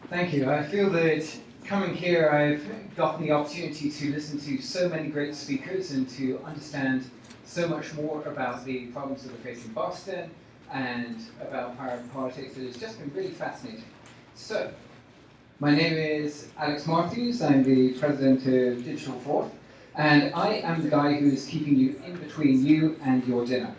Thank you. I feel that coming here, I've gotten the opportunity to listen to so many great speakers and to understand so much more about the problems that are facing Boston and about pirate politics. It has just been really fascinating. So, my name is Alex Marthews. I'm the president of Digital Fourth, and I am the guy who is keeping you in between you and your dinner.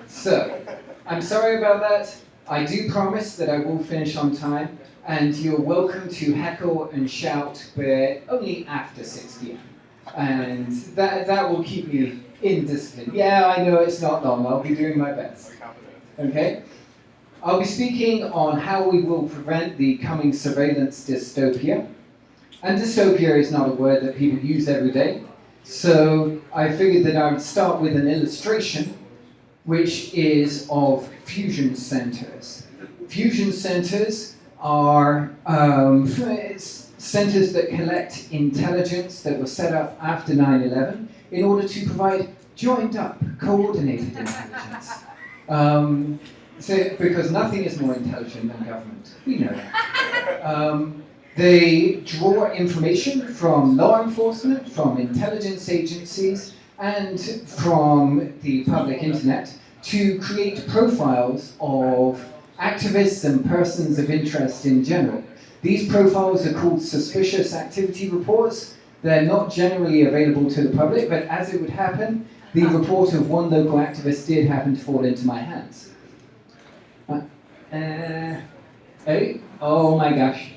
So, I'm sorry about that. I do promise that I will finish on time, and you're welcome to heckle and shout, but only after 6 p.m. And that will keep me in discipline. Yeah, I know it's not long. I'll be doing my best. Okay? I'll be speaking on how we will prevent the coming surveillance dystopia. And dystopia is not a word that people use every day. So I figured that I would start with an illustration, which is of fusion centers. Fusion centers are centers that collect intelligence that were set up after 9/11 in order to provide joined up, coordinated intelligence. Because nothing is more intelligent than government. We know that. They draw information from law enforcement, from intelligence agencies, and from the public internet to create profiles of activists and persons of interest in general. These profiles are called suspicious activity reports. They're not generally available to the public, but as it would happen, the report of one local activist did happen to fall into my hands. Hey? Oh my gosh.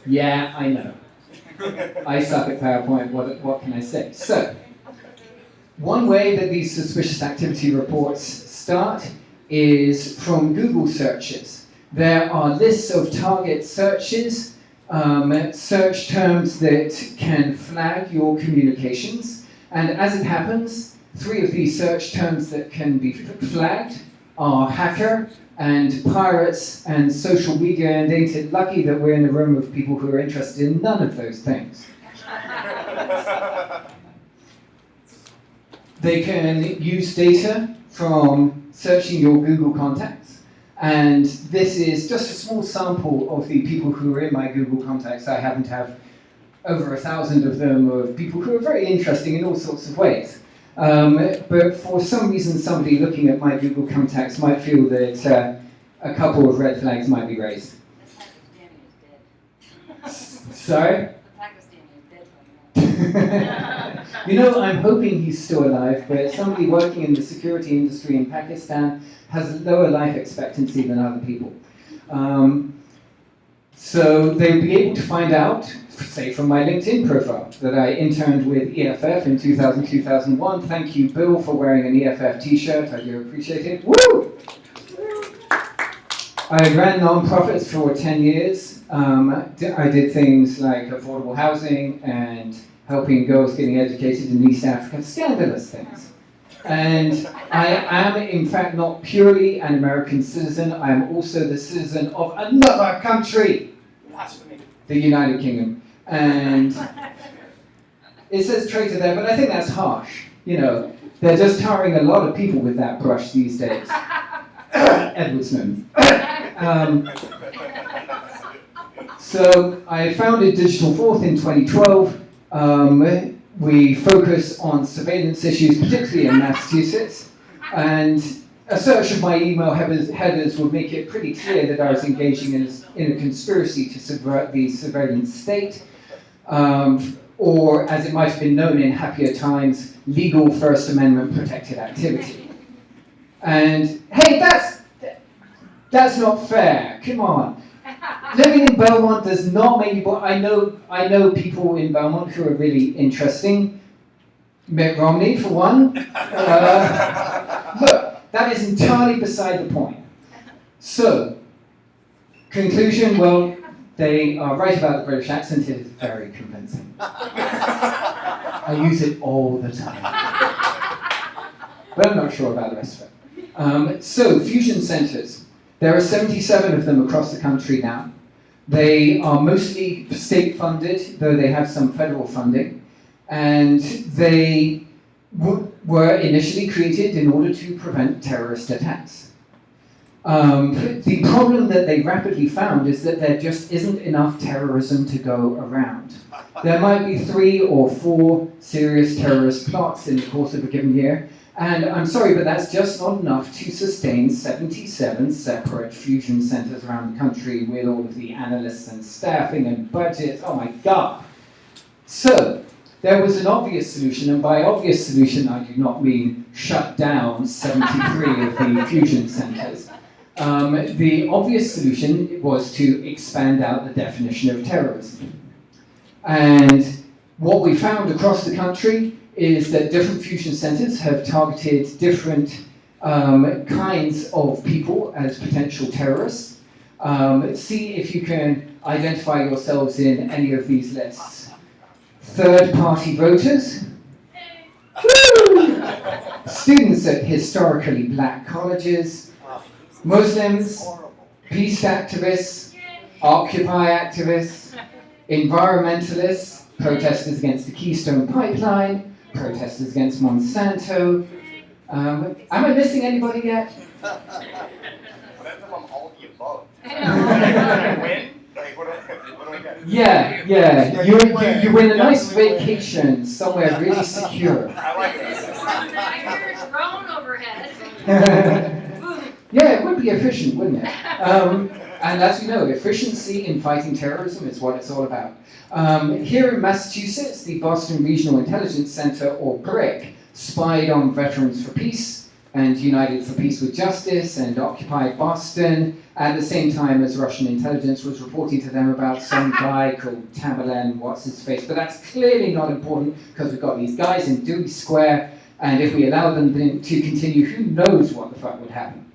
Yeah, I know. I suck at PowerPoint, what can I say? So, one way that these suspicious activity reports start is from Google searches. There are lists of target searches, search terms that can flag your communications, and as it happens, 3 of these search terms that can be flagged are hacker and pirates and social media, and ain't it lucky that we're in a room of people who are interested in none of those things. They can use data from searching your Google contacts, and this is just a small sample of the people who are in my Google contacts. I happen to have over 1,000 of them, of people who are very interesting in all sorts of ways. But for some reason, somebody looking at my Google contacts might feel that a couple of red flags might be raised. The Pakistani is dead. Sorry? The Pakistani is dead. You know, I'm hoping he's still alive, but somebody working in the security industry in Pakistan has a lower life expectancy than other people. So they'll be able to find out, say from my LinkedIn profile, that I interned with EFF in 2000-2001. Thank you, Bill, for wearing an EFF t-shirt. I do appreciate it. Woo! I ran non-profits for 10 years. I did things like affordable housing and helping girls getting educated in East Africa, scandalous things. And I am, in fact, not purely an American citizen. I am also the citizen of another country, the United Kingdom. And it says traitor there, but I think that's harsh. You know, they're just tarring a lot of people with that brush these days. Edward Snowden. So I founded Digital Fourth in 2012. We focus on surveillance issues, particularly in Massachusetts. And a search of my email headers would make it pretty clear that I was engaging in a conspiracy to subvert the surveillance state, or as it might have been known in happier times, legal First Amendment protected activity. And hey, that's not fair. Come on. Living in Belmont does not make you. I know people in Belmont who are really interesting. Mitt Romney, for one. Look, that is entirely beside the point. So, conclusion, well, they are right about the British accent. It is very convincing. I use it all the time. But I'm not sure about the rest of it. So, fusion centers. There are 77 of them across the country now. They are mostly state-funded, though they have some federal funding. And they were initially created in order to prevent terrorist attacks. The problem that they rapidly found is that there just isn't enough terrorism to go around. There might be 3 or 4 serious terrorist plots in the course of a given year, and I'm sorry, but that's just not enough to sustain 77 separate fusion centers around the country with all of the analysts and staffing and budgets. Oh my God. So, there was an obvious solution, and by obvious solution I do not mean shut down 73 of the fusion centers. The obvious solution was to expand out the definition of terrorism. And what we found across the country is that different fusion centers have targeted different kinds of people as potential terrorists. See if you can identify yourselves in any of these lists. Third-party voters, students at historically black colleges, Muslims, peace activists, Occupy activists, environmentalists, protesters against the Keystone Pipeline, protesters against Monsanto. Am I missing anybody yet? What if I'm all of the above? I win? Like, what do I get? Yeah. You win a nice vacation somewhere really secure. I like this. I hear a drone overhead. Yeah, it would be efficient, wouldn't it? And as you know, efficiency in fighting terrorism is what it's all about. Here in Massachusetts, the Boston Regional Intelligence Center, or BRIC, spied on Veterans for Peace and United for Peace with Justice and occupied Boston at the same time as Russian intelligence was reporting to them about some guy called Tamerlan, what's his face. But that's clearly not important because we've got these guys in Dewey Square, and if we allow them to continue, who knows what the fuck would happen.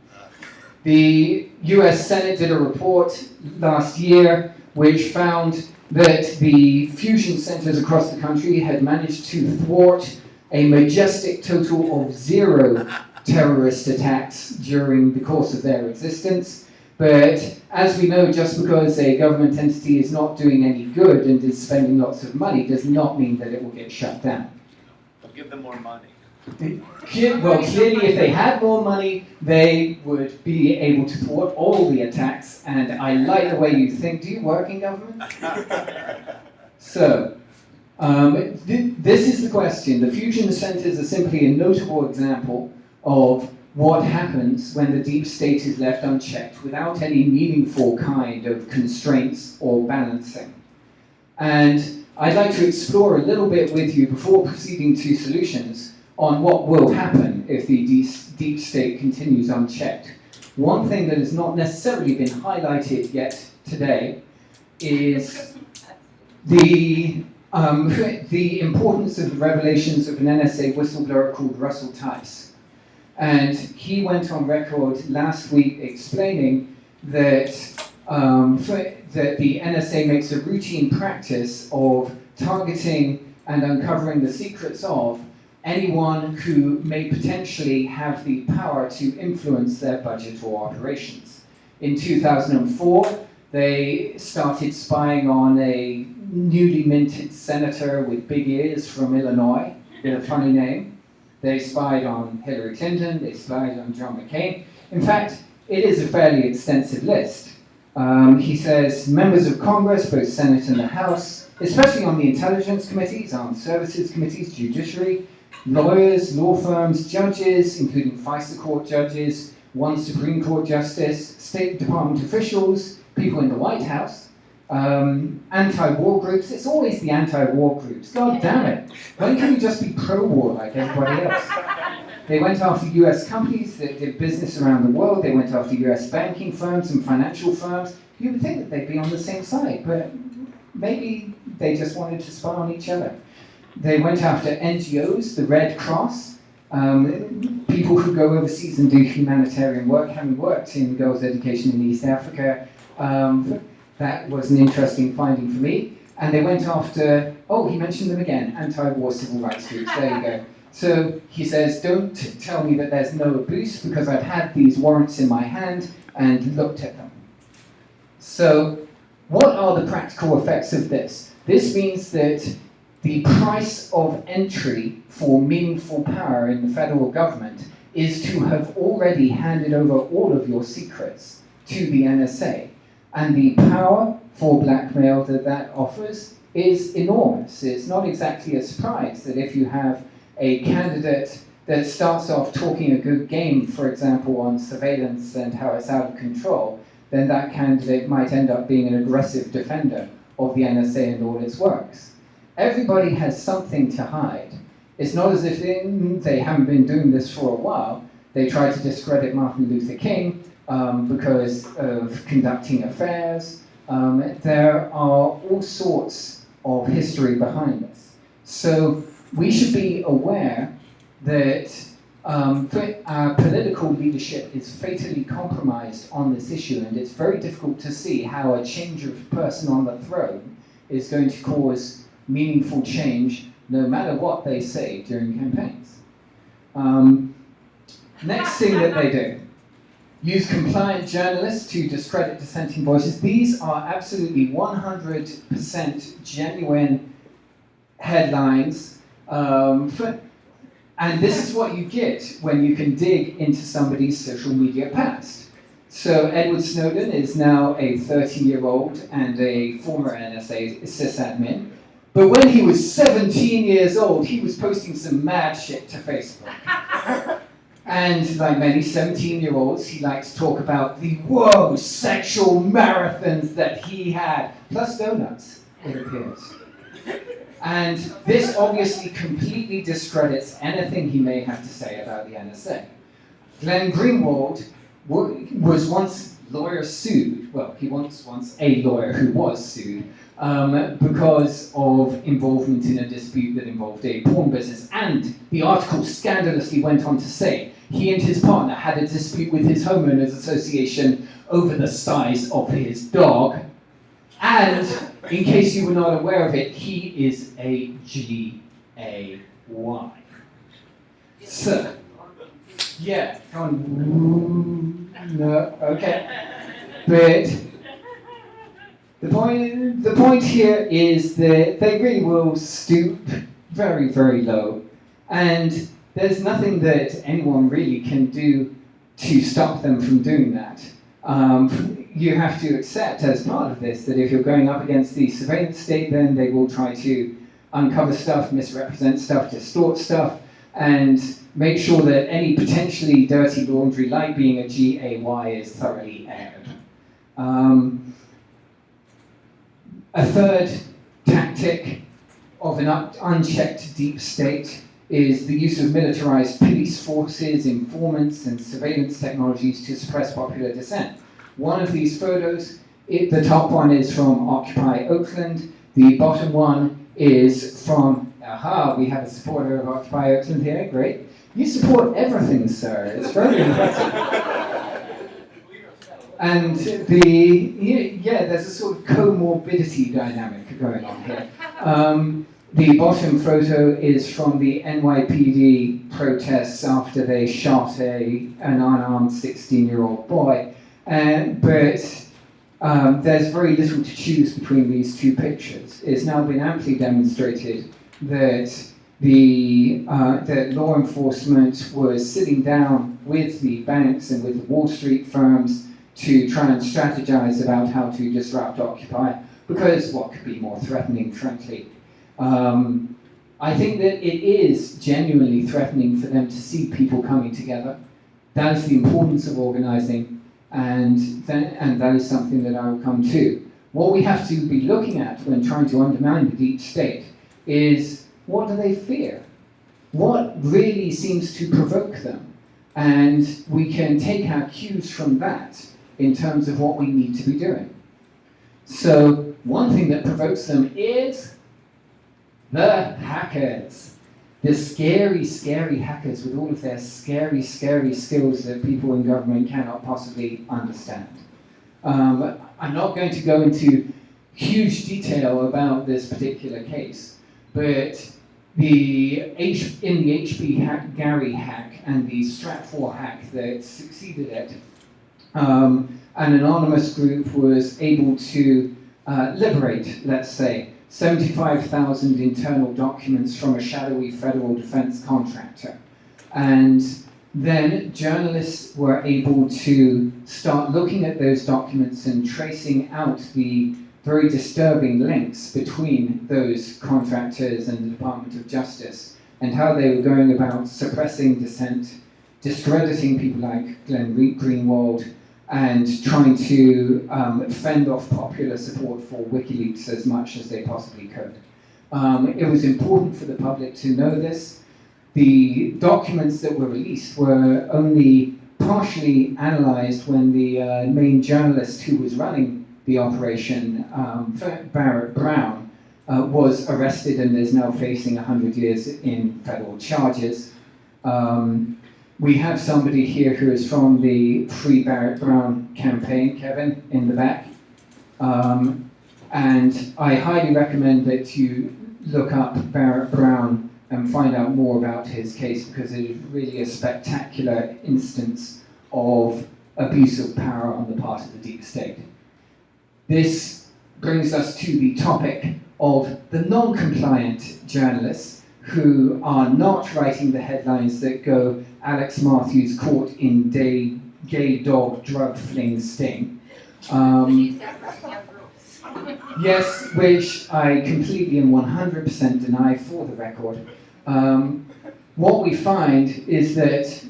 The US Senate did a report last year which found that the fusion centers across the country had managed to thwart a majestic total of 0 terrorist attacks during the course of their existence. But as we know, just because a government entity is not doing any good and is spending lots of money does not mean that it will get shut down. They'll give them more money. Well, clearly if they had more money, they would be able to thwart all the attacks, and I like the way you think. Do you work in government? So, this is the question. The fusion centers are simply a notable example of what happens when the deep state is left unchecked without any meaningful kind of constraints or balancing. And I'd like to explore a little bit with you before proceeding to solutions on what will happen if the deep state continues unchecked. One thing that has not necessarily been highlighted yet today is the importance of the revelations of an NSA whistleblower called Russell Tice. And he went on record last week explaining that, that the NSA makes a routine practice of targeting and uncovering the secrets of anyone who may potentially have the power to influence their budget or operations. In 2004, they started spying on a newly minted senator with big ears from Illinois, with a funny name. They spied on Hillary Clinton, they spied on John McCain. In fact, it is a fairly extensive list. He says members of Congress, both Senate and the House, especially on the intelligence committees, armed services committees, judiciary, lawyers, law firms, judges, including FISA court judges, one Supreme Court justice, State Department officials, people in the White House, anti-war groups. It's always the anti-war groups. God damn it. When can you just be pro-war like everybody else? They went after US companies that did business around the world. They went after US banking firms and financial firms. You would think that they'd be on the same side, but maybe they just wanted to spy on each other. They went after NGOs, the Red Cross, people who go overseas and do humanitarian work, having worked in girls' education in East Africa. That was an interesting finding for me. And they went after, oh, he mentioned them again, anti-war civil rights groups. There you go. So he says, don't tell me that there's no abuse because I've had these warrants in my hand and looked at them. So what are the practical effects of this? This means that the price of entry for meaningful power in the federal government is to have already handed over all of your secrets to the NSA. And the power for blackmail that offers is enormous. It's not exactly a surprise that if you have a candidate that starts off talking a good game, for example, on surveillance and how it's out of control, then that candidate might end up being an aggressive defender of the NSA and all its works. Everybody has something to hide. It's not as if they haven't been doing this for a while. They tried to discredit Martin Luther King because of conducting affairs. There are all sorts of history behind this. So we should be aware that our political leadership is fatally compromised on this issue, and it's very difficult to see how a change of person on the throne is going to cause meaningful change, no matter what they say during campaigns. Next thing that they do, use compliant journalists to discredit dissenting voices. These are absolutely 100% genuine headlines. And this is what you get when you can dig into somebody's social media past. So Edward Snowden is now a 30-year-old and a former NSA sysadmin. But when he was 17 years old, he was posting some mad shit to Facebook. And like many 17-year-olds, he likes to talk about the sexual marathons that he had, plus donuts, it appears. And this obviously completely discredits anything he may have to say about the NSA. Glenn Greenwald was once lawyer sued, well, he was once a lawyer who was sued, because of involvement in a dispute that involved a porn business. And the article scandalously went on to say he and his partner had a dispute with his homeowners association over the size of his dog. And in case you were not aware of it, he is a GAY. So, yeah, go on. No, okay. But the point here is that they really will stoop very, very low. And there's nothing that anyone really can do to stop them from doing that. You have to accept as part of this that if you're going up against the surveillance state, then they will try to uncover stuff, misrepresent stuff, distort stuff, and make sure that any potentially dirty laundry, like being a GAY, is thoroughly aired. A third tactic of an unchecked deep state is the use of militarized police forces, informants, and surveillance technologies to suppress popular dissent. One of these photos, the top one is from Occupy Oakland, the bottom one is from, we have a supporter of Occupy Oakland here, great. You support everything, sir, it's very impressive. And there's a sort of comorbidity dynamic going on here. The bottom photo is from the NYPD protests after they shot an unarmed 16-year-old boy. But there's very little to choose between these two pictures. It's now been amply demonstrated that that law enforcement was sitting down with the banks and with the Wall Street firms to try and strategize about how to disrupt Occupy, because what could be more threatening, frankly? I think that it is genuinely threatening for them to see people coming together. That is the importance of organizing, and that is something that I will come to. What we have to be looking at when trying to undermine the deep state is, what do they fear? What really seems to provoke them? And we can take our cues from that in terms of what we need to be doing. So one thing that provokes them is the hackers. The scary, scary hackers with all of their scary, scary skills that people in government cannot possibly understand. I'm not going to go into huge detail about this particular case, but in the HB Gary hack and the Stratfor hack that succeeded it, an anonymous group was able to liberate, let's say, 75,000 internal documents from a shadowy federal defense contractor. And then journalists were able to start looking at those documents and tracing out the very disturbing links between those contractors and the Department of Justice, and how they were going about suppressing dissent, discrediting people like Glenn Greenwald, and trying to fend off popular support for WikiLeaks as much as they possibly could. It was important for the public to know this. The documents that were released were only partially analysed when the main journalist who was running the operation, Barrett Brown, was arrested and is now facing 100 years in federal charges. We have somebody here who is from the Free Barrett Brown campaign, Kevin, in the back. And I highly recommend that you look up Barrett Brown and find out more about his case, because it is really a spectacular instance of abuse of power on the part of the deep state. This brings us to the topic of the non-compliant journalists who are not writing the headlines that go, Alex Marthews caught in gay dog drug fling sting. Yes, which I completely and 100% deny for the record. What we find is that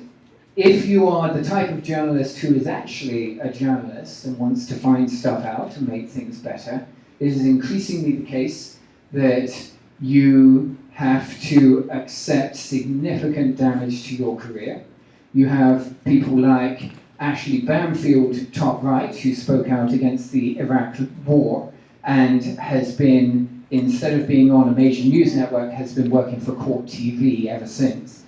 if you are the type of journalist who is actually a journalist and wants to find stuff out and make things better, it is increasingly the case that you have to accept significant damage to your career. You have people like Ashley Bamfield, top right, who spoke out against the Iraq war and has been, instead of being on a major news network, has been working for Court TV ever since.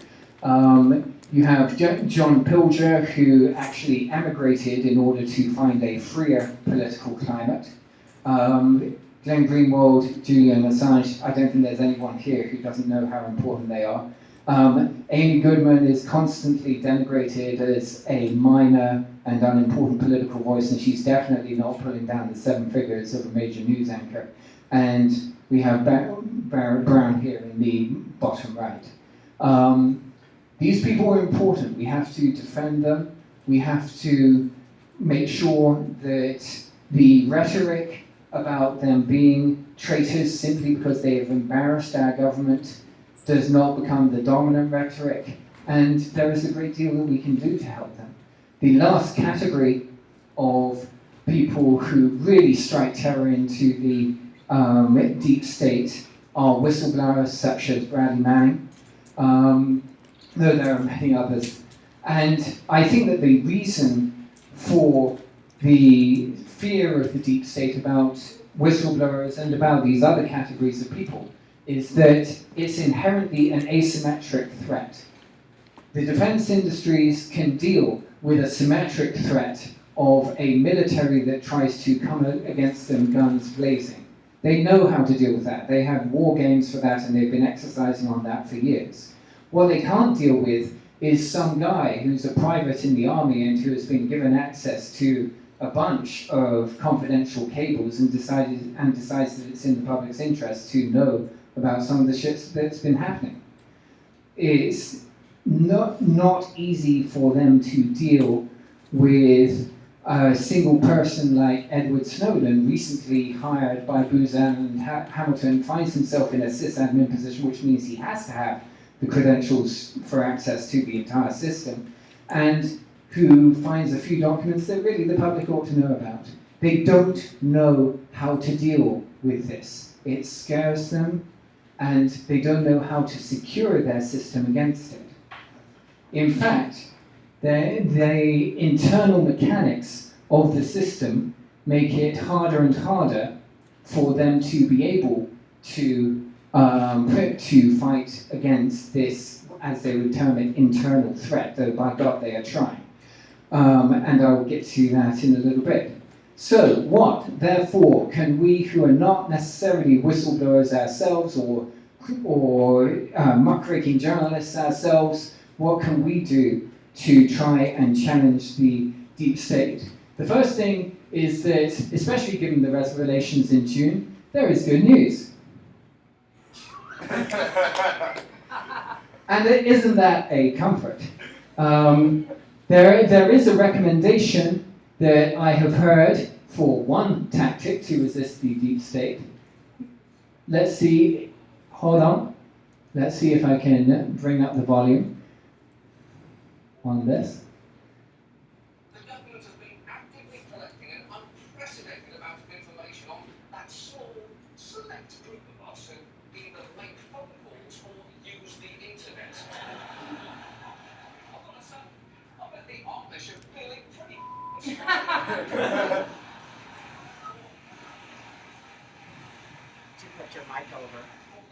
You have John Pilger, who actually emigrated in order to find a freer political climate. Glenn Greenwald, Julian Assange, I don't think there's anyone here who doesn't know how important they are. Amy Goodman is constantly denigrated as a minor and unimportant political voice, and she's definitely not pulling down the 7 figures of a major news anchor. And we have Barrett Brown here in the bottom right. These people are important. We have to defend them. We have to make sure that the rhetoric about them being traitors simply because they have embarrassed our government does not become the dominant rhetoric, and there is a great deal that we can do to help them. The last category of people who really strike terror into the deep state are whistleblowers such as Bradley Manning, though there are many others. And I think that the reason for the fear of the deep state about whistleblowers and about these other categories of people is that it's inherently an asymmetric threat. The defense industries can deal with a symmetric threat of a military that tries to come against them guns blazing. They know how to deal with that. They have war games for that, and they've been exercising on that for years. What they can't deal with is some guy who's a private in the army and who has been given access to a bunch of confidential cables and decides that it's in the public's interest to know about some of the shit that's been happening. It's not easy for them to deal with a single person like Edward Snowden, recently hired by Booz Allen and Hamilton, finds himself in a sysadmin position, which means he has to have the credentials for access to the entire system, and who finds a few documents that really the public ought to know about. They don't know how to deal with this. It scares them, and they don't know how to secure their system against it. In fact, the internal mechanics of the system make it harder and harder for them to be able to fight against this, as they would term it, internal threat, though by God they are trying. And I will get to that in a little bit. So what, therefore, can we who are not necessarily whistleblowers ourselves or muckraking journalists ourselves, what can we do to try and challenge the deep state? The first thing is that, especially given the revelations in June, there is good news. And isn't that a comfort? There is a recommendation that I have heard for one tactic to resist the deep state. Let's see, hold on. Let's see if I can bring up the volume on this. The government has been actively collecting an unprecedented amount of information on that small, select group of us who either make phone calls or use the internet. I've got to say, I bet the Amish are feeling pretty Did you put your mic over?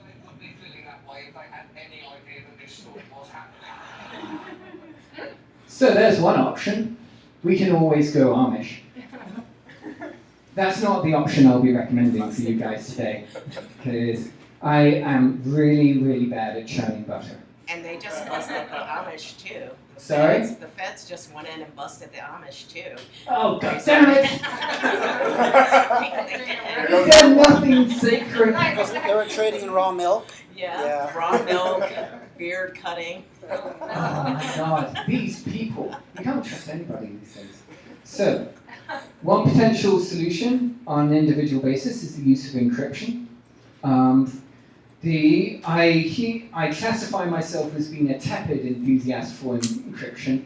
They would be feeling that way if they had any idea that this storm was happening. So there's one option. We can always go Amish. That's not the option I'll be recommending for you guys today, because I am really, really bad at churning butter. And they just busted the Amish too. Sorry? The feds just went in and busted the Amish too. Oh, God damn it! They Is there nothing sacred? They were trading in raw milk. Yeah, raw milk, beard cutting. Oh my God, these people. You can't trust anybody these days. So, one potential solution on an individual basis is the use of encryption. I classify myself as being a tepid enthusiast for encryption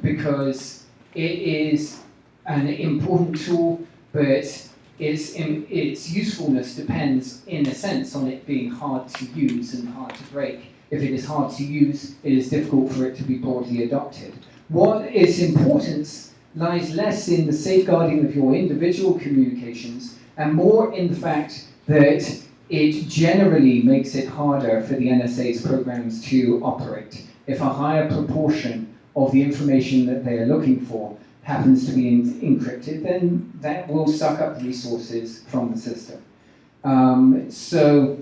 because it is an important tool, but its usefulness depends, in a sense, on it being hard to use and hard to break. If it is hard to use, it is difficult for it to be broadly adopted. What its importance lies less in the safeguarding of your individual communications and more in the fact that it generally makes it harder for the NSA's programs to operate. If a higher proportion of the information that they are looking for happens to be encrypted, then that will suck up resources from the system. So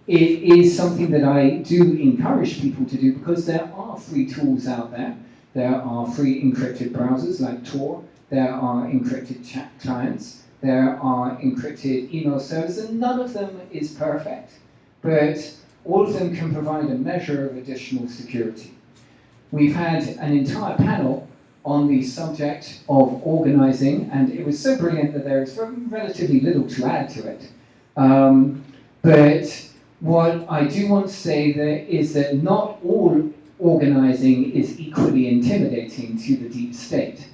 it is something that I do encourage people to do because there are free tools out there. There are free encrypted browsers like Tor. There are encrypted chat clients. There are encrypted email servers, and none of them is perfect, but all of them can provide a measure of additional security. We've had an entire panel on the subject of organizing, and it was so brilliant that there is relatively little to add to it. But what I do want to say there is that not all organizing is equally intimidating to the deep state.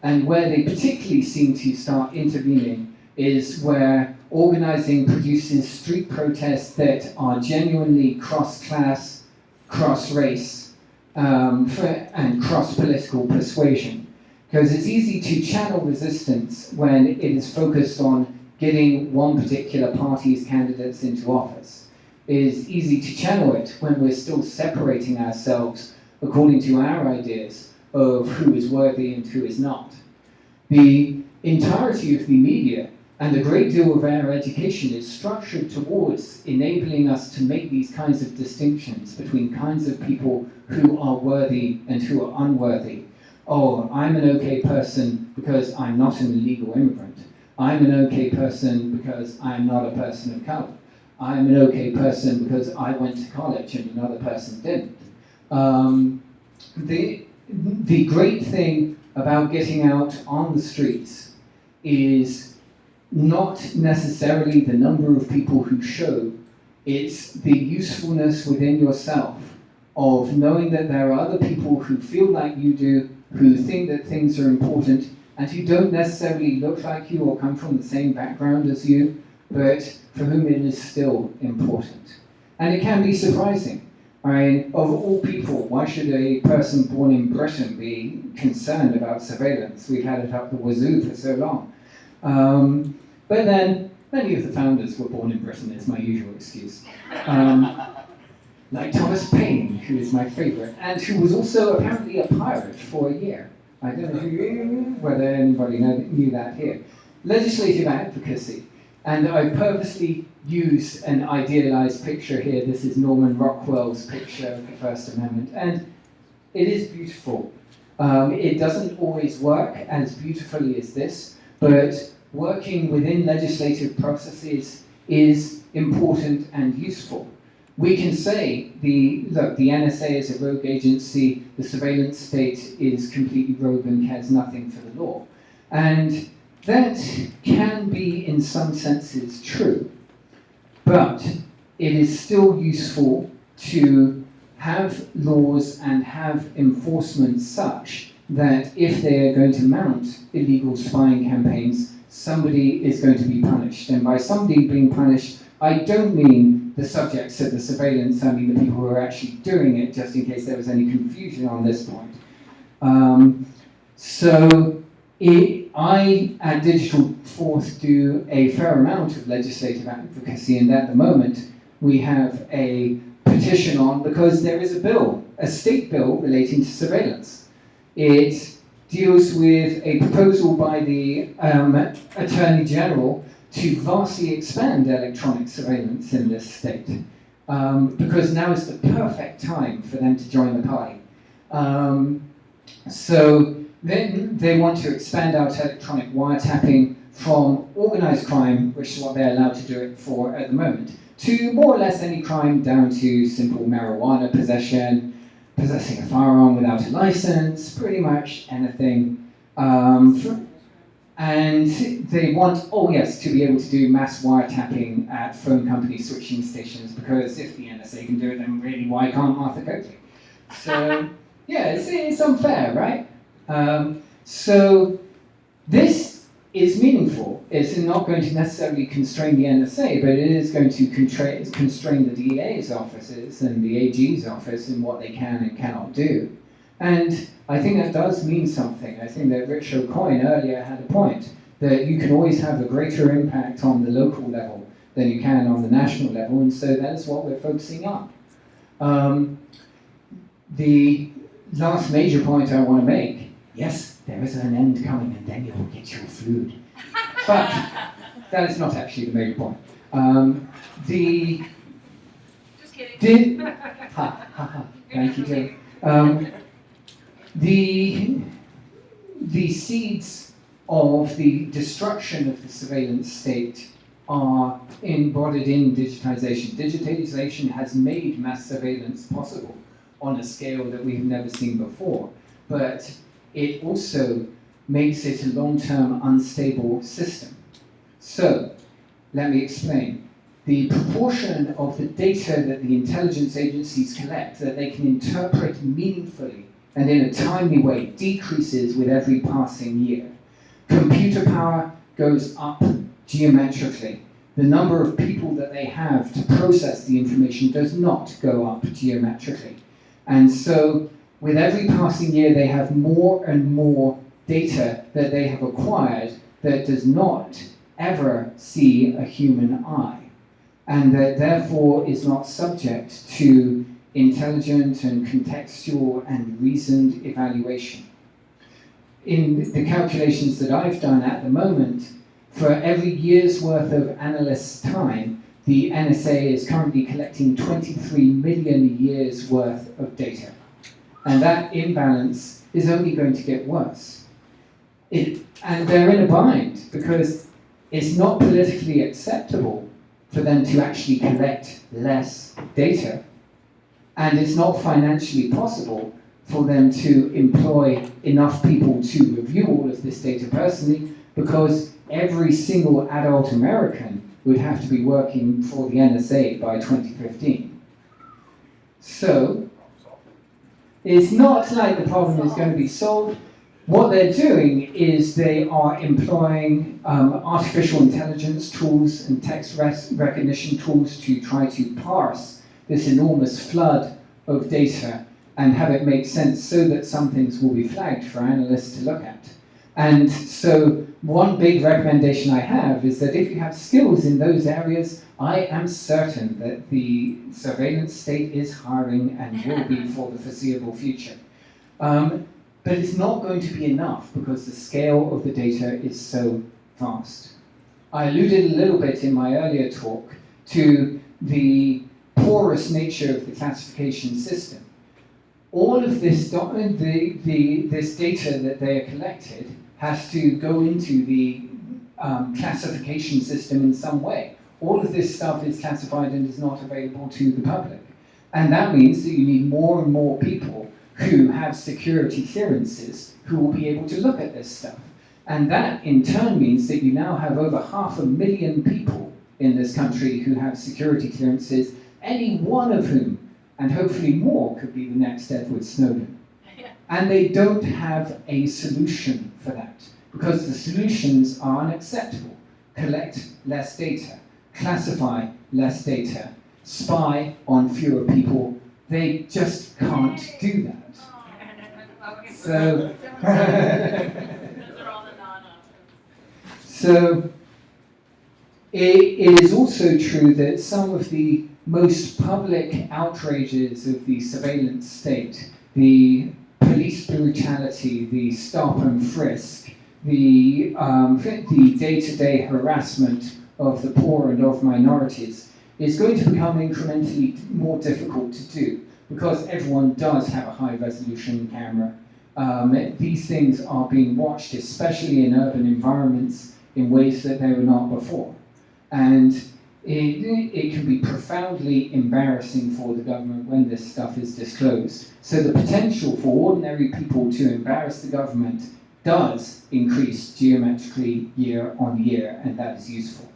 And where they particularly seem to start intervening is where organizing produces street protests that are genuinely cross-class, cross-race, and cross-political persuasion. Because it's easy to channel resistance when it is focused on getting one particular party's candidates into office. It is easy to channel it when we're still separating ourselves according to our ideas of who is worthy and who is not. The entirety of the media and a great deal of our education is structured towards enabling us to make these kinds of distinctions between kinds of people who are worthy and who are unworthy. Oh, I'm an okay person because I'm not an illegal immigrant. I'm an okay person because I'm not a person of color. I'm an okay person because I went to college and another person didn't. The great thing about getting out on the streets is not necessarily the number of people who show, it's the usefulness within yourself of knowing that there are other people who feel like you do, who think that things are important, and who don't necessarily look like you or come from the same background as you, but for whom it is still important. And it can be surprising. I mean, of all people, why should a person born in Britain be concerned about surveillance? We've had it up the wazoo for so long. But then, many of the founders were born in Britain, is my usual excuse. Like Thomas Paine, who is my favorite, and who was also apparently a pirate for a year. I don't know whether anybody knew that here. Legislative advocacy. And I purposely use an idealized picture here. This is Norman Rockwell's picture of the First Amendment. And it is beautiful. It doesn't always work as beautifully as this, but working within legislative processes is important and useful. we can say, look, the NSA is a rogue agency, the surveillance state is completely rogue and cares nothing for the law. And that can be, in some senses, true. But it is still useful to have laws and have enforcement such that if they are going to mount illegal spying campaigns, somebody is going to be punished. And by somebody being punished, I don't mean the subjects of the surveillance, I mean the people who are actually doing it, just in case there was any confusion on this point. I, at Digital Force, do a fair amount of legislative advocacy, and at the moment we have a petition on because there is a bill, a state bill relating to surveillance. It deals with a proposal by the Attorney General to vastly expand electronic surveillance in this state, because now is the perfect time for them to join the party. So then they want to expand out electronic wiretapping from organized crime, which is what they're allowed to do it for at the moment, to more or less any crime down to simple marijuana possession, possessing a firearm without a license, pretty much anything. And they want, to be able to do mass wiretapping at phone company switching stations, because if the NSA can do it, then really why can't Arthur Coakley? So, yeah, it's unfair, right? So this is meaningful. It's not going to necessarily constrain the NSA, but it is going to constrain the DA's offices and the AG's office in what they can and cannot do. And I think that does mean something. I think that Rich O'Coin earlier had a point, that you can always have a greater impact on the local level than you can on the national level, and so that is what we're focusing on. The last major point I want to make, yes, there is an end coming and then you'll get your food. But that is not actually the major point. Just kidding. Thank you, Jay. The seeds of the destruction of the surveillance state are embodied in digitization. Digitization has made mass surveillance possible on a scale that we've never seen before, but it also makes it a long-term unstable system. So, let me explain. The proportion of the data that the intelligence agencies collect that they can interpret meaningfully and in a timely way decreases with every passing year. Computer power goes up geometrically. The number of people that they have to process the information does not go up geometrically. And so, with every passing year, they have more and more data that they have acquired that does not ever see a human eye, and that therefore is not subject to intelligent and contextual and reasoned evaluation. In the calculations that I've done at the moment, for every year's worth of analysts' time, the NSA is currently collecting 23 million years worth of data. And that imbalance is only going to get worse. And they're in a bind because it's not politically acceptable for them to actually collect less data. And it's not financially possible for them to employ enough people to review all of this data personally, because every single adult American would have to be working for the NSA by 2015. So, it's not like the problem is going to be solved. What they're doing is they are employing artificial intelligence tools and text recognition tools to try to parse this enormous flood of data and have it make sense so that some things will be flagged for analysts to look at. And so one big recommendation I have is that if you have skills in those areas, I am certain that the surveillance state is hiring and will be for the foreseeable future. But it's not going to be enough because the scale of the data is so vast. I alluded a little bit in my earlier talk to the porous nature of the classification system. All of this, this data that they are collected has to go into the classification system in some way, all of this stuff is classified and is not available to the public. And that means that you need more and more people who have security clearances who will be able to look at this stuff. And that in turn means that you now have over 500,000 people in this country who have security clearances, any one of whom, and hopefully more, could be the next Edward Snowden. And they don't have a solution for that, because the solutions are unacceptable. Collect less data, classify less data, spy on fewer people. They just can't do that. So, so it is also true that some of the most public outrages of the surveillance state, the police brutality, the stop and frisk, the day-to-day harassment of the poor and of minorities, is going to become incrementally more difficult to do, because everyone does have a high-resolution camera. These things are being watched, especially in urban environments, in ways that they were not before. And it can be profoundly embarrassing for the government when this stuff is disclosed. So the potential for ordinary people to embarrass the government does increase geometrically year on year, and that is useful.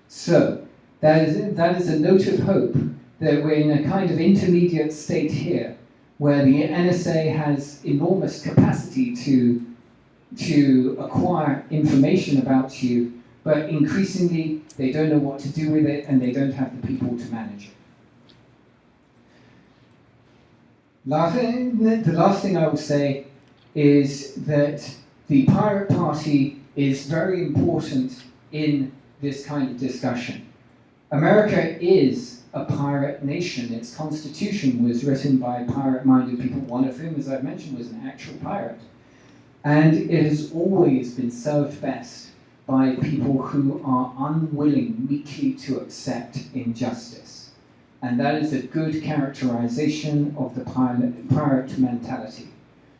So that is a note of hope that we're in a kind of intermediate state here, where the NSA has enormous capacity to acquire information about you, but increasingly they don't know what to do with it, and they don't have the people to manage it. The last thing I will say is that the Pirate Party is very important in this kind of discussion. America is a pirate nation. Its constitution was written by pirate-minded people, one of whom, as I've mentioned, was an actual pirate. And it has always been served best by people who are unwilling meekly to accept injustice. And that is a good characterization of the pirate mentality.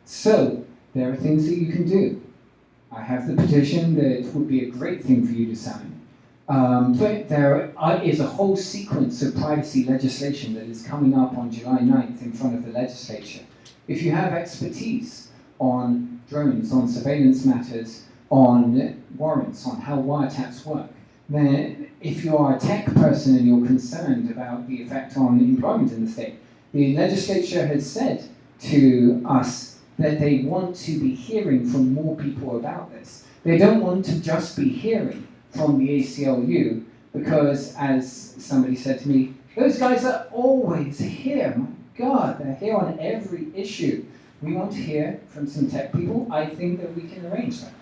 So, there are things that you can do. I have the petition that would be a great thing for you to sign. But there is a whole sequence of privacy legislation that is coming up on July 9th in front of the legislature. If you have expertise on drones, on surveillance matters, on warrants, on how wiretaps work, then if you are a tech person and you're concerned about the effect on employment in the state, the legislature has said to us that they want to be hearing from more people about this. They don't want to just be hearing from the ACLU, because, as somebody said to me, those guys are always here. My God, they're here on every issue. We want to hear from some tech people. I think that we can arrange that.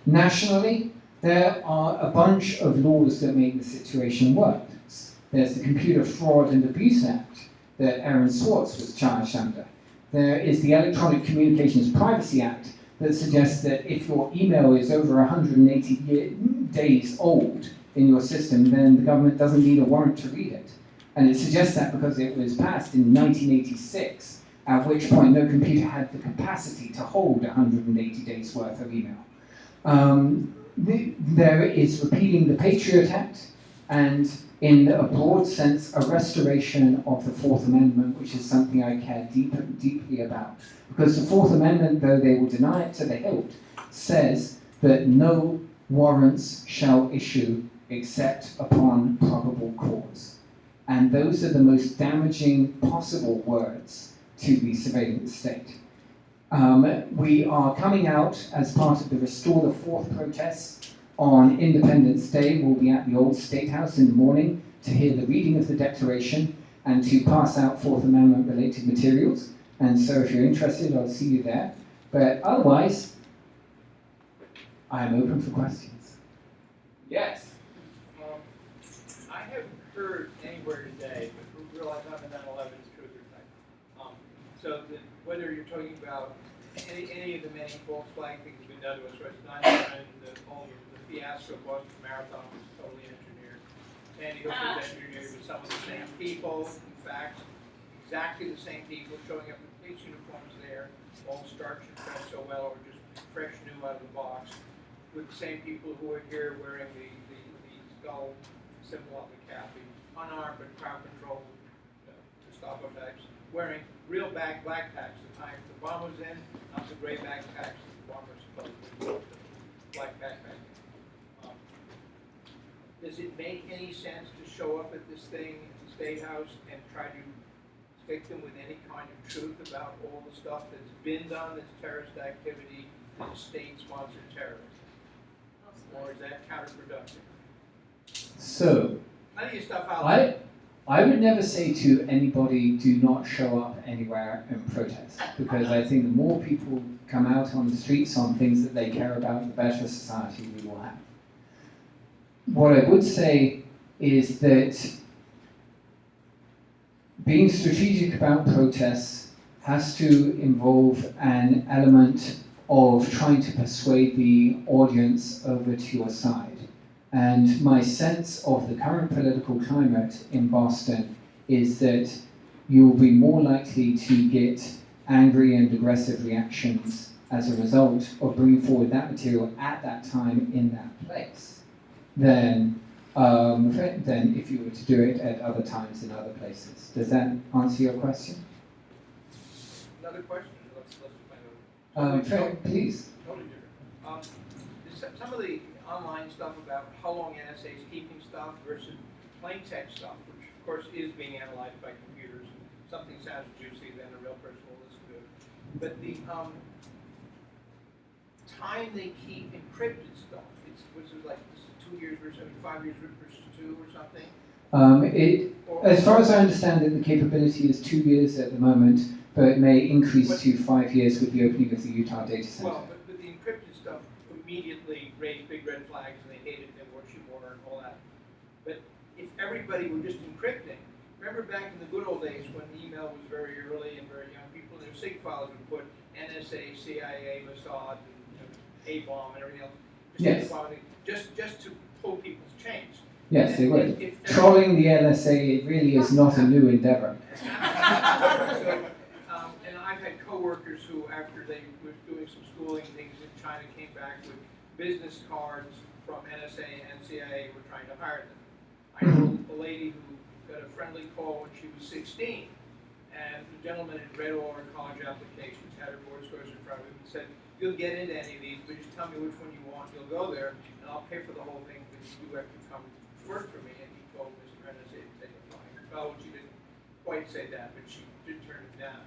Nationally, there are a bunch of laws that make the situation worse. There's the Computer Fraud and Abuse Act that Aaron Swartz was charged under. There is the Electronic Communications Privacy Act that suggests that if your email is over 180 days old in your system, then the government doesn't need a warrant to read it. And it suggests that because it was passed in 1986, at which point no computer had the capacity to hold 180 days worth of email. There is repealing the Patriot Act, and in a broad sense, a restoration of the Fourth Amendment, which is something I care deeply about. Because the Fourth Amendment, though they will deny it to the hilt, says that no warrants shall issue except upon probable cause. And those are the most damaging possible words to the surveillance state. We are coming out as part of the Restore the Fourth protests on Independence Day. We'll be at the Old State House in the morning to hear the reading of the Declaration and to pass out Fourth Amendment related materials. And so if you're interested, I'll see you there. But otherwise, I am open for questions. Yes? I haven't heard anywhere today, but we realize I'm a 9/11 truther type. So that whether you're talking about any of the many false flag things that have been done to us, whether it's 9/11, the fiasco of Boston Marathon was totally engineered. Sandy Hook was engineered with some of the same people, in fact, exactly the same people showing up in police uniforms there, all starched and dressed so well, or just fresh new out of the box, with the same people who are here wearing the dull symbol on the cap, the unarmed but crowd controlled Gestapo types, wearing real backpacks. The time the bomb was in, not the gray backpacks that the bomb was supposed to be, black backpack. Does it make any sense to show up at this thing at the State House and try to stick them with any kind of truth about all the stuff that's been done that's terrorist activity that is state-sponsored terrorism? Or is that counterproductive? So, Plenty of stuff out there. I would never say to anybody, do not show up anywhere and protest, because I think the more people come out on the streets on things that they care about, the better society we will have. What I would say is that being strategic about protests has to involve an element of trying to persuade the audience over to your side. And my sense of the current political climate in Boston is that you'll be more likely to get angry and aggressive reactions as a result of bringing forward that material at that time in that place than if you were to do it at other times in other places. Does that answer your question? Another question? Let's find out. Please. Totally different. Some of the online stuff about how long NSA is keeping stuff versus plain text stuff, which of course is being analyzed by computers. Something sounds juicy, then a real person will listen to it. But the time they keep encrypted stuff, which is like 2 years versus 5 years versus 2 or something. As far as I understand it, the capability is 2 years at the moment, but it may increase to 5 years with the opening of the Utah data center. Well, but the encrypted stuff immediately raised big red flags, and they hated them, worship more, and all that. But if everybody were just encrypting, remember back in the good old days when email was very early and very young people, their SIG files would put NSA, CIA, Mossad, and A-bomb and everything else. Yes. Just to pull people's chains. Yes, they would. Trolling the LSA really is not a new endeavor. So, and I've had coworkers who, after they were doing some schooling things in China, came back with business cards from NSA and CIA who were trying to hire them. I know a lady who got a friendly call when she was 16, and the gentleman had read all her college applications, had her board scores in front of him, and said, "You'll get into any of these, but just tell me which one you want. You'll go there, and I'll pay for the whole thing, but you have to come work for me." And he told Mr. NSA to take a fine. Well, she didn't quite say that, but she did turn it down.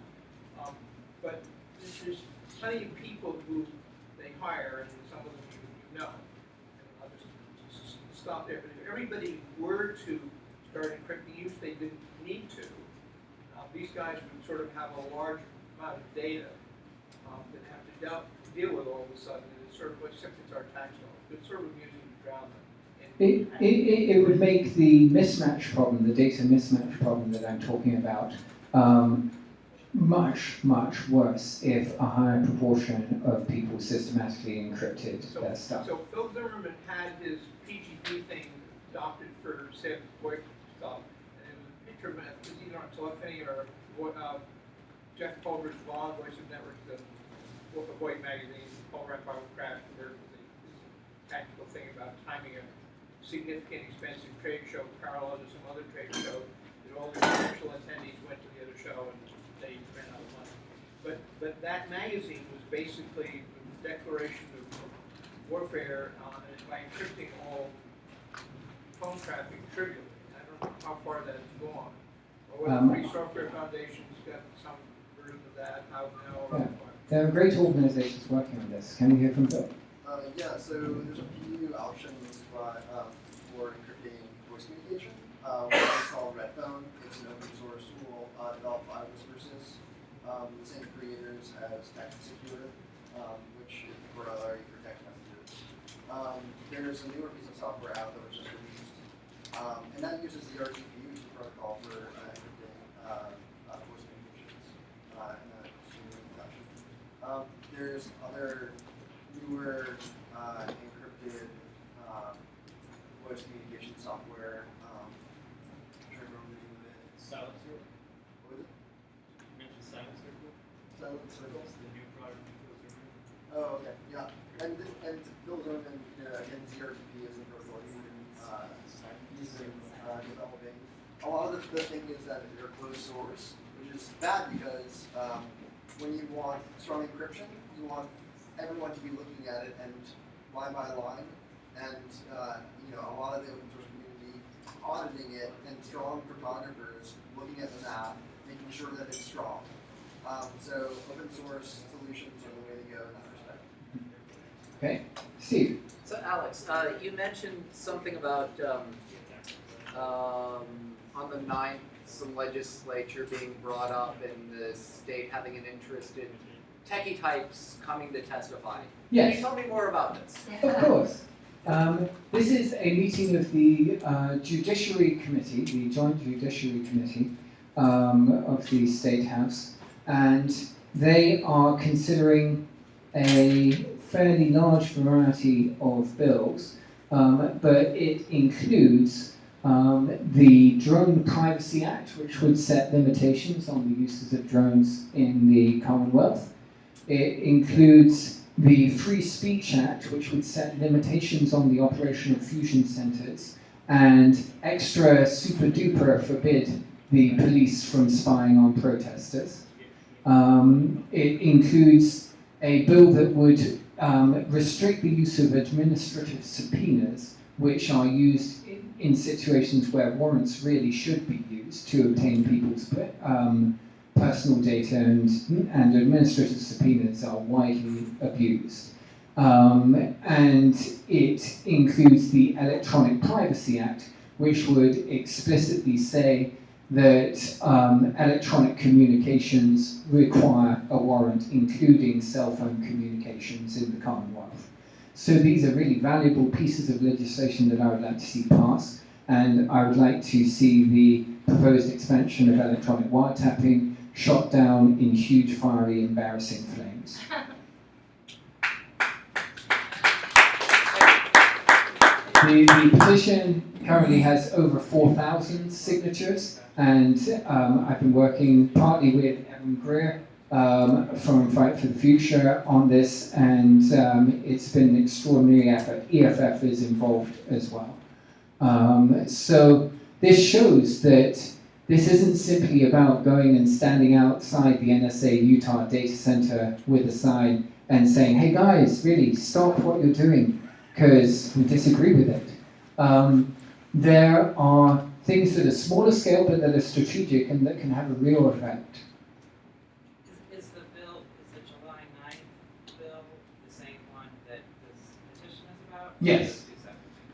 But there's plenty of people who they hire, and some of them you know. And I'll just stop there. But if everybody were to start encrypting, even if they didn't need to, these guys would sort of have a large amount of data that have to deal with all of a sudden. And it's sort of, except it's our tax law, it's sort of amusing to drown them. It would make the mismatch problem, the data mismatch problem that I'm talking about, much, much worse if a higher proportion of people systematically encrypted their stuff. So Phil Zimmerman had his PGP thing adopted for SIP VoIP stuff, and it was a picture of it was either on telephony or Jeff Culver's blog, Voice of Networks, the VoIP magazine, Paul Rathbard crashed and there was a tactical thing about timing a significant expensive trade show parallel to some other trade show that all the potential attendees went to the other show and they ran out of money. But that magazine was basically a declaration of warfare by encrypting all phone traffic trivially. I don't know how far that's gone. Or whether Free Software Foundation's got some version of that out now. Yeah. There are great organizations working on this. Can we hear from Bill? Yeah, so there's a few options for encrypting voice communication. One is called Redphone. It's an open source tool developed by Whispersys. The same creators as Text Secure, which is a corollary for text messages. There's a newer piece of software out that was just released, and that uses the RGPU protocol for encrypting voice communications in a streaming fashion. There's other newer encrypted voice communication software. I'm trying to remember the name of it. Silent Circle? What was it? You mentioned Silent Circle? Silent Circle? It's the new product from Phil Zimmerman. Oh, okay, yeah. And Phil Zimmerman, again, ZRTP is the protocol he uses. using developing. A lot of the thing is that they're closed source, which is bad because when you want strong encryption, you want everyone to be looking at it and line by line, and a lot of the open source community auditing it, and strong cryptographers looking at the math, making sure that it's strong. So open source solutions are the way to go in that respect. Okay, Steve. So Alex, you mentioned something about on the 9th, some legislature being brought up and the state having an interest in techie types coming to testify. Yes. Can you tell me more about this? Of course. This is a meeting of the Judiciary Committee, the Joint Judiciary Committee of the State House, and they are considering a fairly large variety of bills, but it includes the Drone Privacy Act, which would set limitations on the uses of drones in the Commonwealth. It includes the Free Speech Act, which would set limitations on the operation of fusion centres, and extra super duper forbid the police from spying on protesters. It includes a bill that would restrict the use of administrative subpoenas, which are used in situations where warrants really should be used to obtain people's personal data, and administrative subpoenas are widely abused. And it includes the Electronic Privacy Act, which would explicitly say that electronic communications require a warrant, including cell phone communications in the Commonwealth. So these are really valuable pieces of legislation that I would like to see pass, and I would like to see the proposed expansion of electronic wiretapping shot down in huge, fiery, embarrassing flames. The petition currently has over 4,000 signatures, and I've been working partly with Evan Greer from Fight for the Future on this, and it's been an extraordinary effort. EFF is involved as well. So this shows that this isn't simply about going and standing outside the NSA Utah data center with a sign and saying, hey guys, really, stop what you're doing, because we disagree with it. There are things that are smaller scale but that are strategic and that can have a real effect. Is the July 9th bill the same one that this petition is about? Yes.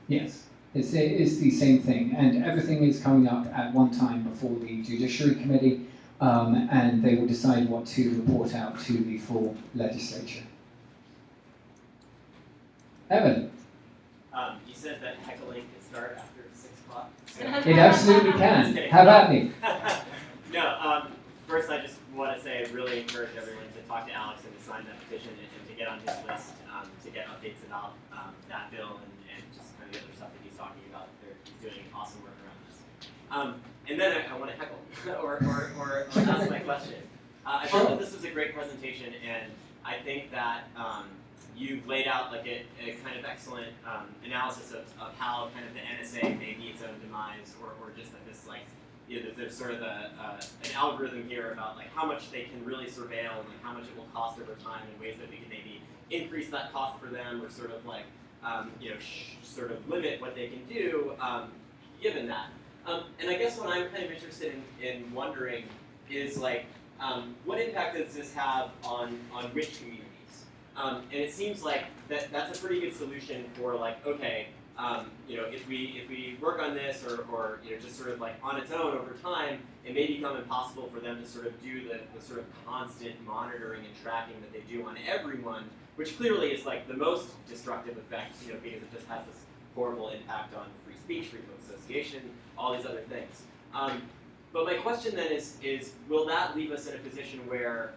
Yes. It's the same thing, and everything is coming up at one time before the Judiciary Committee, and they will decide what to report out to the full legislature. Evan. You said that heckling could start after 6 o'clock. So. It absolutely can. Have at me. No, first I just want to say I really encourage everyone to talk to Alex and to sign that petition and to get on his list to get updates about that bill and just kind of the other stuff that he's talking about. He's doing awesome work around this. And then I want to heckle or ask my question. I thought that this was a great presentation, and I think that you've laid out like a kind of excellent analysis of how kind of the NSA may meet its own demise, or just that this like, you know, there's sort of an algorithm here about like how much they can really surveil and like how much it will cost over time in ways that we can maybe increase that cost for them, or sort of like sort of limit what they can do given that. And I guess what I'm kind of interested in wondering is like what impact does this have on rich communities? And it seems like that's a pretty good solution for like, okay, if we work on this or just sort of like on its own over time, it may become impossible for them to sort of do the sort of constant monitoring and tracking that they do on everyone, which clearly is like the most destructive effect, because it just has this horrible impact on free speech, freedom of association, all these other things. But my question then is will that leave us in a position where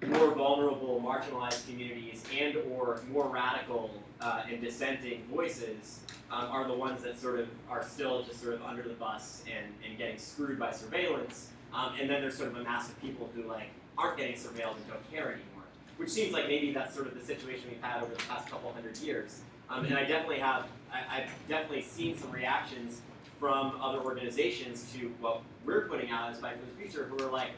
more vulnerable, marginalized communities and or more radical and dissenting voices are the ones that sort of are still just sort of under the bus and getting screwed by surveillance, and then there's sort of a mass of people who like aren't getting surveilled and don't care anymore, which seems like maybe that's sort of the situation we've had over the past couple hundred years. And I definitely have, I've definitely seen some reactions from other organizations to what we're putting out as Fight for the Future, who are like,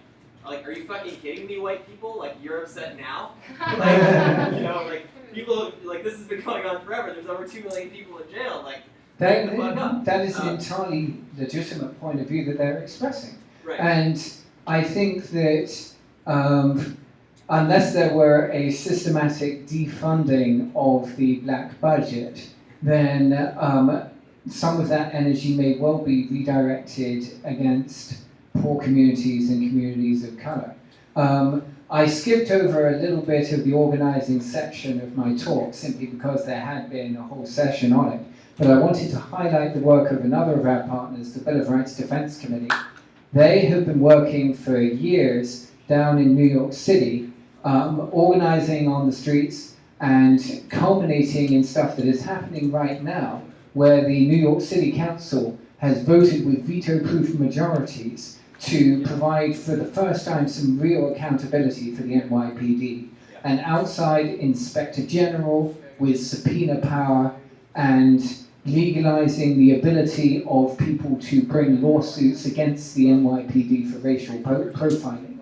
are you fucking kidding me, white people? Like, you're upset now? Like, you know, like, people, like, this has been going on forever. There's over 2 million people in jail. Like, shut the fuck up. That is an entirely legitimate point of view that they're expressing. Right. And I think that unless there were a systematic defunding of the black budget, then some of that energy may well be redirected against poor communities and communities of colour. I skipped over a little bit of the organising section of my talk simply because there had been a whole session on it, but I wanted to highlight the work of another of our partners, the Bill of Rights Defence Committee. They have been working for years down in New York City, organising on the streets and culminating in stuff that is happening right now, where the New York City Council has voted with veto-proof majorities to provide for the first time some real accountability for the NYPD. An outside inspector general with subpoena power and legalizing the ability of people to bring lawsuits against the NYPD for racial profiling.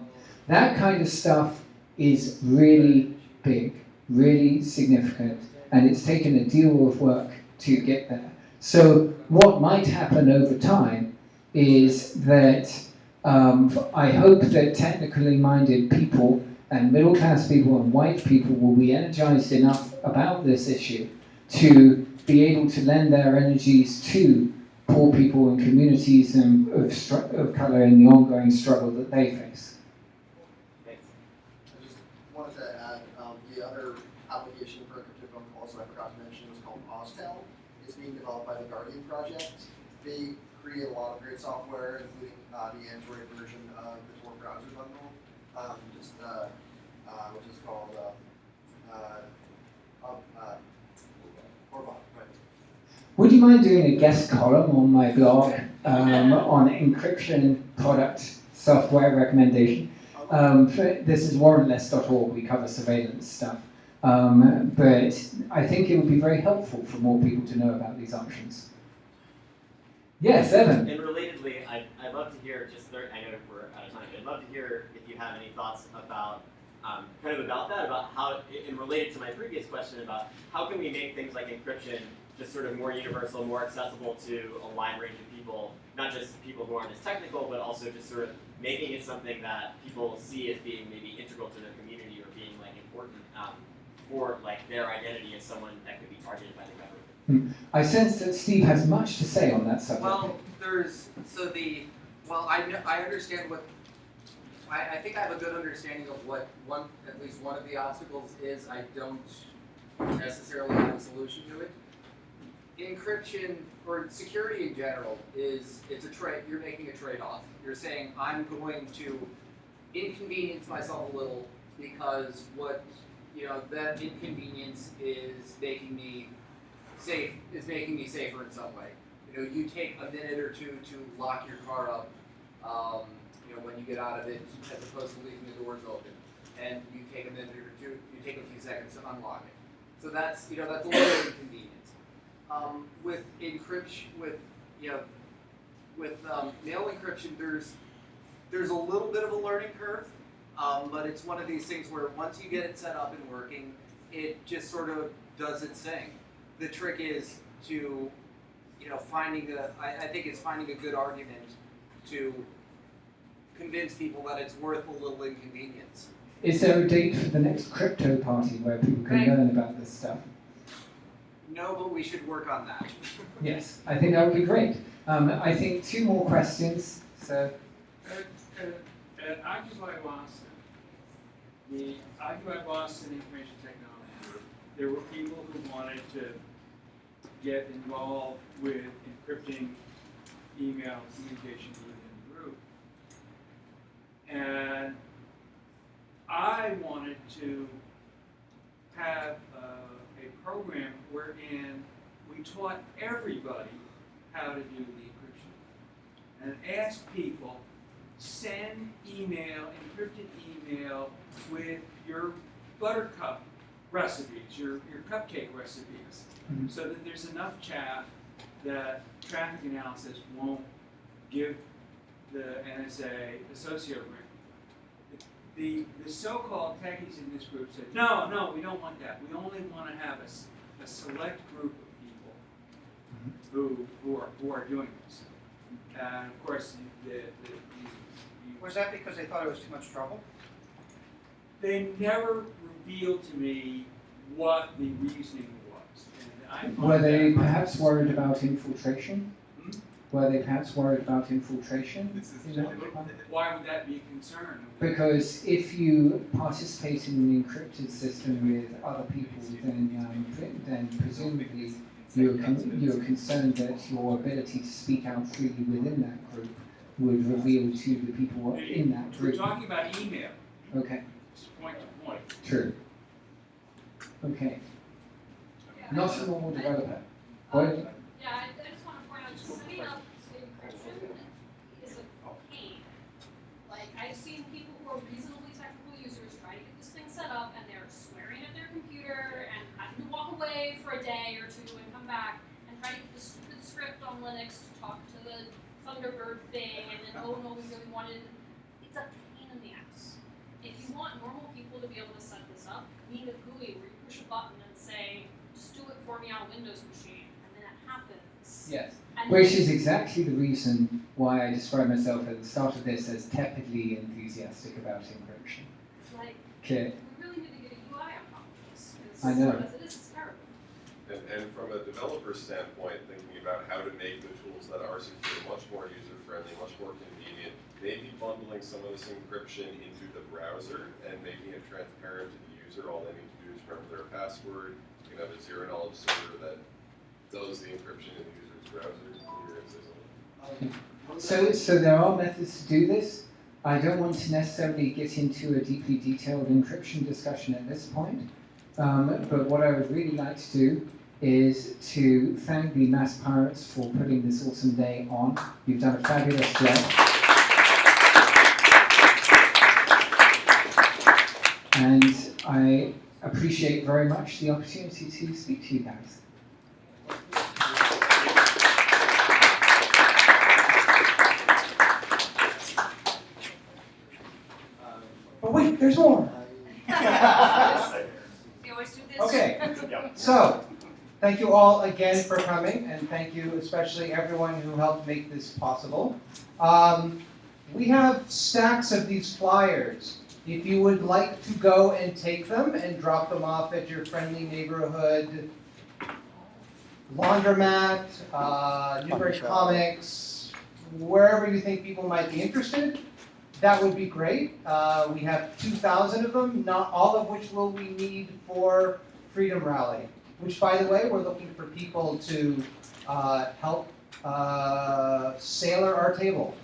That kind of stuff is really big, really significant, and it's taken a deal of work to get there. So what might happen over time is that I hope that technically minded people and middle class people and white people will be energized enough about this issue to be able to lend their energies to poor people and communities of colour in the ongoing struggle that they face. I just wanted to add, the other application for encrypted phone calls that I forgot to mention was called Oztel. It's being developed by the Guardian Project. They create a lot of great software, including the Android version of the Tor browser bundle, which is called Orbot. Right. Would you mind doing a guest column on my blog on encryption product software recommendation? This is warrantless.org, we cover surveillance stuff. But I think it would be very helpful for more people to know about these options. Yes, Evan. And relatedly, I'd love to hear, I know we're out of time, but I'd love to hear if you have any thoughts about, about that, about how, and related to my previous question about how can we make things like encryption just sort of more universal, more accessible to a wide range of people, not just people who aren't as technical, but also just sort of making it something that people see as being maybe integral to their community or being like important for like their identity as someone that could be targeted by the government. I sense that Steve has much to say on that subject. Well, I understand what, I think I have a good understanding of what at least one of the obstacles is. I don't necessarily have a solution to it. Encryption, or security in general, it's a trade, you're making a trade-off. You're saying, I'm going to inconvenience myself a little because that inconvenience is making me safer in some way. You take a minute or two to lock your car up, when you get out of it, as opposed to leaving the doors open. And you take a minute or two, you take a few seconds to unlock it. So that's a little inconvenient. With encryption, with mail encryption, there's a little bit of a learning curve, but it's one of these things where once you get it set up and working, it just sort of does its thing. The trick is to, I think it's finding a good argument to convince people that it's worth a little inconvenience. Is there a date for the next crypto party where people can learn about this stuff? No, but we should work on that. Yes, I think that would be great. I think 2 more questions. So, at Occupy Boston, the Occupy Boston Information Technology, there were people who wanted to get involved with encrypting email communications within the group. And I wanted to have a program wherein we taught everybody how to do the encryption and asked people, send email, encrypted email with your buttercup recipes, your cupcake recipes, Mhm. so that there's enough chaff that traffic analysis won't give the NSA a socio ring. The so-called techies in this group said, no, we don't want that. We only want to have a select group of people who are doing this. And of course, Was that because they thought it was too much trouble? they never revealed to me what the reasoning was. And I find Were they that- perhaps worried about infiltration? Hmm? Were they perhaps worried about infiltration? in that? Why would that be a concern? Because if you participate in an encrypted system with other people, then presumably you're concerned that your ability to speak out freely within that group would reveal to the people in that We're group. talking about email, Okay, just point to point. true. Okay, Yeah, not a normal developer. What? Yeah, I just want to point out, setting up encryption is a pain. Like, I've seen people who are reasonably technical users try to get this thing set up, and they're swearing at their computer and having to walk away for a day or two and come back and try to get the stupid script on Linux to talk to the Thunderbird thing, and then, oh no, we really wanted. It's a pain in the ass. If you want normal people to be able to set this up, you need a GUI where you push a button and say, just do it for me on a Windows machine, and then it happens. Yes. And Which then- is exactly the reason why I describe myself at the start of this as tepidly enthusiastic about encryption. Like, Okay. we really need to get a UI on top of this, because I know. as it is, it's terrible. And from a developer standpoint, thinking about how to make the tools that are secure much more user-friendly, much more convenient, maybe bundling some of this encryption into the browser and making it transparent to the user. All they need to do is remember their password. You can have a zero-knowledge server that does the encryption in the user's browser to clear and So there are methods to do this. I don't want to necessarily get into a deeply detailed encryption discussion at this point. But what I would really like to do is to thank the Mass Pirates for putting this awesome day on. You've done a fabulous job. And I appreciate very much the opportunity to speak to you guys. But wait, there's more. We always do this. Okay, so, thank you all again for coming, and thank you especially everyone who helped make this possible. We have stacks of these flyers. If you would like to go and take them and drop them off at your friendly neighborhood laundromat, Newbury Comics, wherever you think people might be interested, that would be great. We have 2,000 of them, not all of which will we need for Freedom Rally, which, by the way, we're looking for people to help sailor our table.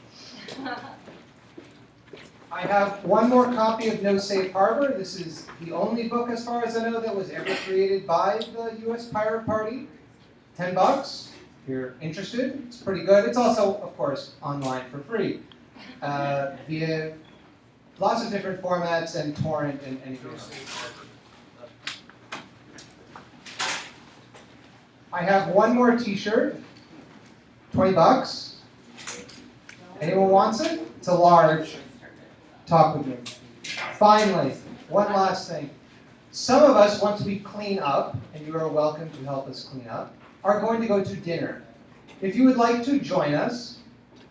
I have one more copy of No Safe Harbor. This is the only book, as far as I know, that was ever created by the U.S. Pirate Party. $10. If you're interested, it's pretty good. It's also, of course, online for free. Via lots of different formats and torrent and anything else. I have one more t-shirt, $20. Anyone wants it? It's a large. Talk with me. Finally, one last thing. Some of us, once we clean up, and you are welcome to help us clean up, are going to go to dinner. If you would like to join us,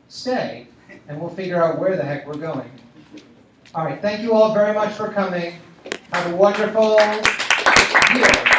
stay, and we'll figure out where the heck we're going. All right, thank you all very much for coming. Have a wonderful year.